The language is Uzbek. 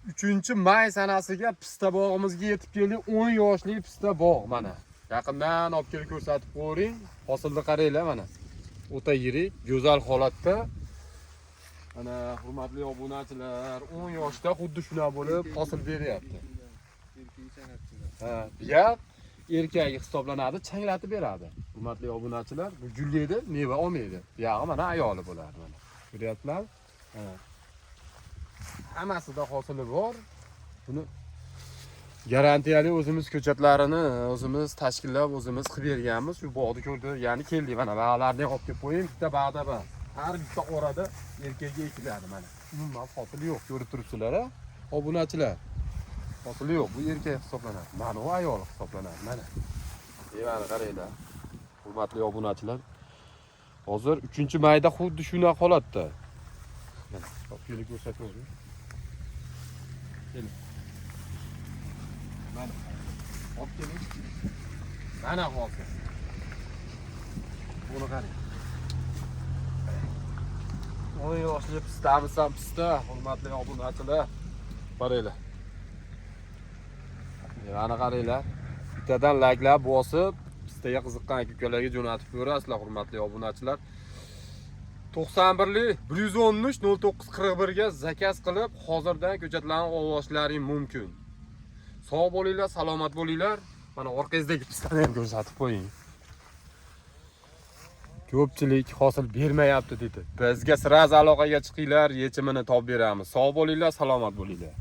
3-may sanasiga pista bog'imizga yetib keldik. 10 yoshli pista bog' mana. Yaqindan olib kelib ko'rsatib qo'ying. Hosilni qaranglar mana. O'ta yirik, go'zal holatda. Mana hurmatli obunachilar, 10 yoshda xuddi shunaqa bo'lib hosil beryapti. Ha, buyaq erkak hisoblanadi, changlatib beradi. Hurmatli obunachilar, bu gullaydi, meva olmaydi. Buyog'i mana ayoli bo'ladi mana. Ko'ryapsizlar? Ha. Hammasida hosili bor. Buni garantiyali o'zimiz ko'chatlarini o'zimiz tashkillab, o'zimiz qilib berganmiz. Shu bog'ni ko'rdi, ya'ni keldik mana bog'larni olib kelib qo'ying, bitta bog'da bor. Har bitta orada erkakga ekiladi mana. Umuman hosili yo'q, ko'rib turibsizlar, ha? Obunachilar. Hosili yo'q, bu erkak hisoblanadi. Mana u ayol hisoblanadi, mana. Mana qaranglar. Hurmatli obunachilar. Hozir 3-mayda xuddi shunaqa holatda. Mana, olib kelib ko'rsataman. Keling. Mana. Olib keling. Mana hozir. Buni qarang. 10 yoshli pistamiz ham pista, hurmatli obunachilar. Qaranglar. Mana qaranglar. Bittadan laklab bosib, pistaga qiziqqan aka-ukalarga jo'natib ko'rasizlar, hurmatli obunachilar. 91li 113 0941 ga zakaz qilib, hozirdan ko'chatlarni olashlaring mumkin. Sog' bo'linglar, salomat bo'linglar. Mana orqangizdagi pistani ham ko'rsatib qo'ying. Ko'pchilik hosil bermayapti dedi. Bizga sira aloqaga chiqinglar, yechimini topib beramiz. Sog' bo'linglar, salomat bo'linglar.